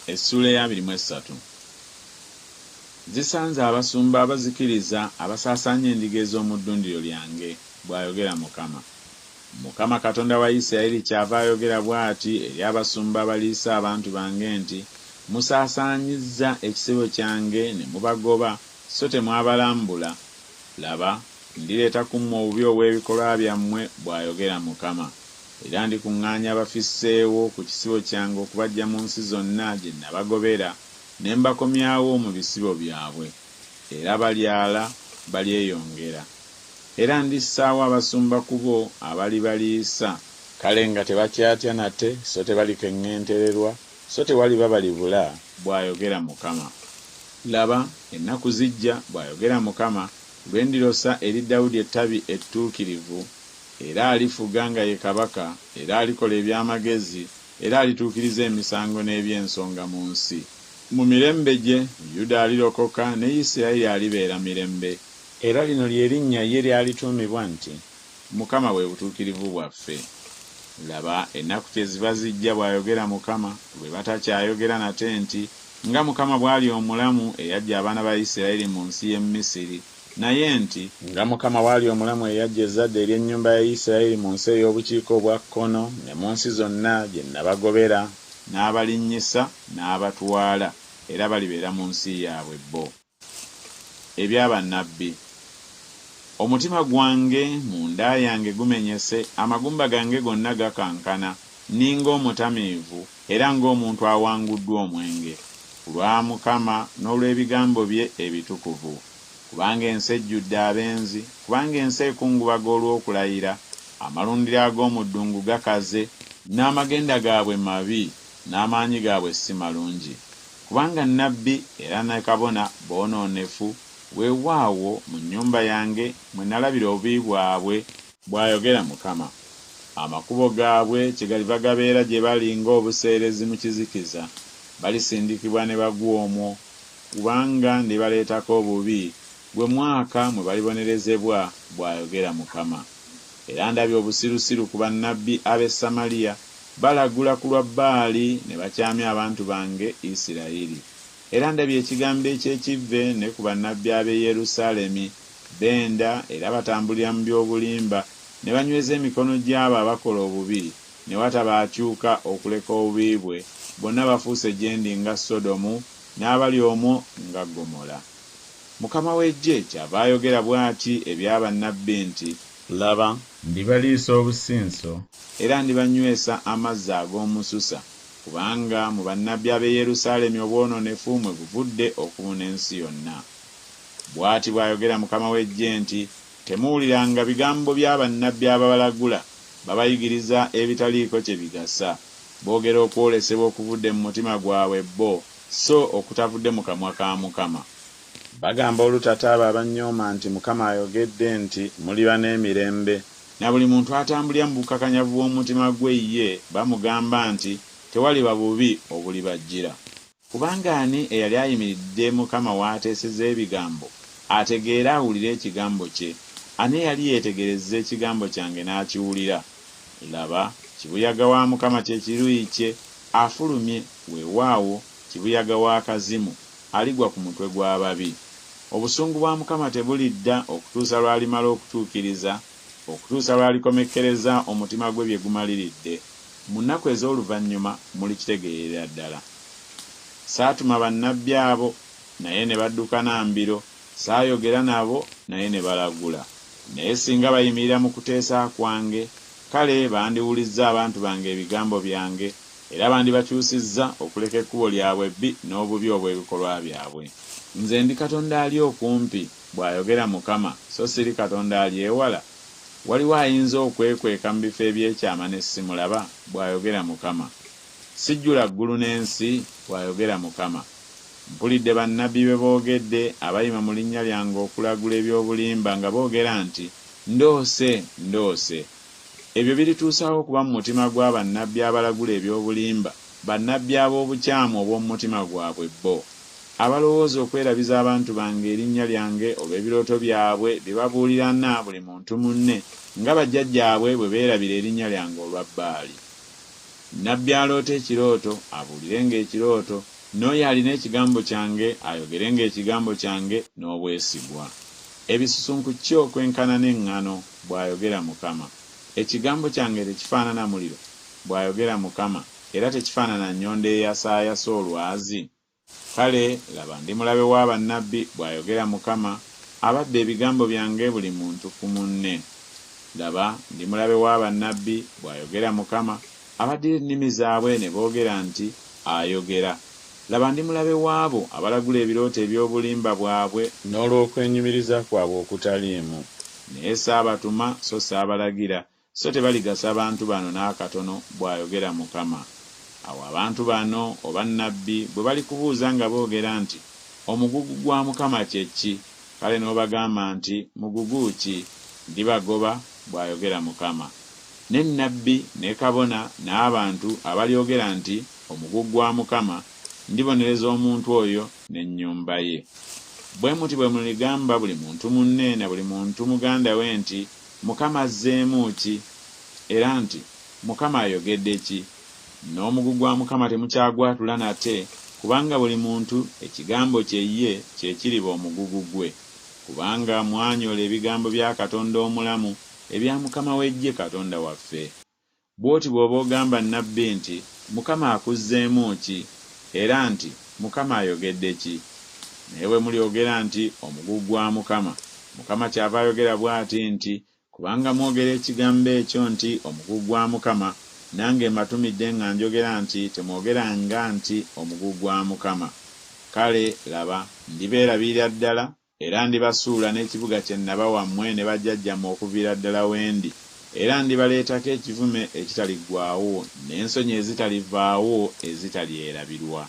Essula ya 23. Zisanze abasumba abazikiriza abasaasaanya endiga ez'omu ddundiro lyange, bw'ayogera Mukama. Mukama Katonda wa Isirayiri kyava ayogera bw'ati eri abasumba abaliisa abantu bange nti, musaasaanyizza ekisibo kyange ne mubagoba, so temwabalambula. Laba, ndireeta ku mmwe obubi obw'ebikolwa byammwe, bw'ayogera Mukama. Era ndikuŋŋaanya abafisseewo ku kisibo kyange okubaggya mu nsi zonna gye nabagobera, ne mbakomyawo mu bisibo byabwe. Era balyala balyeyongera. Era ndissaawo abasumba ku bo abali baliisa, kale nga tebakyatya nate, so tebalikeŋŋentererwa, so tewaliba balibula, bw'ayogera Mukama. Laba, ennaku zijja, bw'ayogera Mukama, lwe ndirosa eri Dawudi ettabi ettuukirivu, era alifuga nga ye kabaka, era alikola eby'amagezi, era alituukiriza emisango n'eby'ensonga mu nsi. Mu mirembe gye, Yuda alirokoka ne Isirayiri alibeera mirembe. Era lino lye linnya ye lyalituumibwa nti, Mukama bwe butuukirivu bwaffe. Laba, ennaku kyeziba zijja, bw'ayogera Mukama, bwe batakyayogera nate nti, nga Mukama bw'ali omulamu eyaggya abaana ba Isirayiri mu nsi y'e Misiri, naye nti, nga Mukama bw'ali omulamu eyaggya ezzadde ery'ennyumba ya Isirayiri mu nsi ey'obukiika obwa kkono ne mu nsi zonna gye nabagobera, n'abalinnyisa n'abatwala, era balibeera mu nsi yaabwe bo. Eby'abannabbi. Omutima gwange munda yange gumenyese, amagumba gange gonna gakankana, ninga omutamiivu era ng'omuntu awanguddwa omwenge, kulwa Mukama n'olw'ebigambo bye ebitukuvu. Kubanga ensi ejjudde abenzi, kubanga ensi ekungubaga olw'okulayira, amalundiro ag'omu ddungu gakaze, n'amagenda gaabwe mabi, n'amaanyi gaabwe si malungi. Kubanga nnabbi era ne kabona boonoonefu, weewaawo mu nnyumba yange mwe nalabira obubi bwabwe, bw'ayogera Mukama. Amakubo gaabwe kyegaliva gabeera gye bali ng'obuseerezi mu kizikiza, balisindikibwa ne bagwa omwo, kubanga ndibaleetako obubi, gwe mwaka mwe balibonerezebwa, bw'ayogera Mukama. Era ndabye obusirusiru ku bannabbi ab'e Samaliya, balagula ku lwa Baali ne bakyamya abantu bange Isirayiri. Era ndabye ekigambo eky'ekivve ne ku bannabbi ab'e Yerusaalemi, benda era batambulira mu by'obulimba, ne banyweza emikono gy'abo abakola obubi, ne wataba akyuka okuleka obubi bwe, bonna bafuuse gye ndi nga Sodomu, n'abali omwo nga Ggomola. Mukama w'eggye kyava ayogera bw'ati eby'abannabbi nti, laba, ndibaliisa obusinso, era ndibanywesa amazzi ag'omususa, kubanga mu bannabbi ab'e Yerusaalemi obwonoonefu mwe buvudde okubuna ensi yonna. Bw'ati bw'ayogera Mukama w'eggye nti, temuwuliranga bigambo by'abannabbi ababalagula, babayigiriza ebitaliiko kye bigasa, boogera okwolesebwa okuvudde mu mutima gwabwe bo, so okutavudde mu kamwa ka Mukama. Bagamba olutataaba abanyooma nti Mukama ayogedde nti muliba n'emirembe, na buli muntu atambulira mu bukakanyavu bw'omutima gwe ye bamugamba nti tewaliba bubi obulibajjira. Kubanga ani eyali ayimiridde Mukama w'ateeseza ebigambo, ategeera awulire ekigambo kye? Ani eyali yeetegerezza ekigambo kyange n'akiwulira? Laba, kibuyaga wa Mukama kye kiruyi kye, afulumye, weewaawo kibuyaga w'akazimu, aligwa ku mutwe gw'ababi. Obusungu bwa Mukama tebulidda okutuusa lw'alimala okutuukiriza, okutuusa lw'alikomekkereza omutima gwe bye gumaliridde. Mu nnaku ez'oluvannyuma mulikitegeerera ddala. Saatuma bannabbi abo, naye ne badduka na mbiro, saayogera nabo, naye ne balagula. Naye singa bayimirira mu kuteesa kwange, kale bandiwulizza abantu bange ebigambo byange, era bandibakyusizza okuleka ekkubo lyabwe ebbi n'obubi obw'ebikolwa byabwe. Nze ndi Katonda ali okumpi, bw'ayogera Mukama, so siri Katonda ali ewala. Waliwo ayinza okwekweka mu bifo eby'ekyama ne simulaba, bw'ayogera Mukama. Sijjula ggulu n'ensi, bw'ayogera Mukama. Mpulidde bannabbi be boogedde, abayima mu linnya lyange okulagula eby'obulimba nga boogera nti, ndoose, ndoose. Ebyo birituusawo okuba mu mutima gw'abannabbi abalagula eby'obulimba, bannabbi ab'obukyamu obw'omu mutima gwabwe bo, abalowooza okwerabiza abantu bange erinnya lyange olw'ebirooto byabwe bye babuulirana buli muntu munne, nga bajjajjaabwe bwe beerabira erinnya lyange olwa Baali. Nnabbi aloota ekirooto abuulirenga ekirooto, n'oyo alina ekigambo kyange ayogerenga ekigambo kyange n'obwesigwa. Ebisusunku ki okwenkana n'eŋŋano, bw'ayogera Mukama. Ekigambo kyange tekifaanana muliro, bw'ayogera Mukama, era tekifaanana nnyonda eyasaayasa olwazi. Kale laba ndi mulabe wa bannabbi, bw'ayogera Mukama, abadde ebigambo byange buli muntu ku munne. Laba ndi mulabe wa bannabbi, bw'ayogera Mukama, abaddira ennimi zaabwe ne boogera nti ayogera. Laba ndi mulabe waabo abalagula ebirooto eby'obulimba bwabwe n'olw'okwenyumiriza kwabwe okutaliimu. Naye saabatuma so saabalagira, so tebaligasa abantu bano n'akatono, bw'ayogera Mukama. Awo abantu bano oba nnabbi bwe balikubuuza nga boogera nti omugugu gwa Mukama kye ki? Kale n'obagamba nti mugugu ki? Ndibagoba, bw'ayogera Mukama. Ne nnabbi ne kabona n'abantu abalyogera nti omugugu gwa Mukama, ndibonereza omuntu oyo n'ennyumba ye. Bwe muti bwe muligamba buli muntu munne na buli muntu muganda we nti Mukama azzeemu ki? Era nti Mukama ayogedde ki? N'omugugu gwa Mukama temukyagwatula nate, kubanga buli muntu ekigambo kye ye kye kiriba omugugu gwe. Kubanga mwanyola ebigambo bya Katonda omulamu, ebya Mukama w'eggye Katonda waffe. Bw'oti bw'oba ogamba nnabbi nti Mukama akuzzeemu ki? Era nti Mukama ayogedde ki? Naye bwe mulyogera nti omugugu gwa Mukama, Mukama kyava ayogera bw'ati nti kubanga mwogera ekigambo ekyo nti omugugu gwa Mukama, nange mbatumidde nga njogera nti temwogeranga nti omugugu gwa Mukama. Kale laba ndibeerabirira ddala, era ndibasuula n'ekibuga kye naba wammwe ne bajjajjammwe okuviira ddala wendi, era ndibaleetako ekivume ekitaliggwaawo n'ensonyi ezitalivaawo ezitalyerabirwa.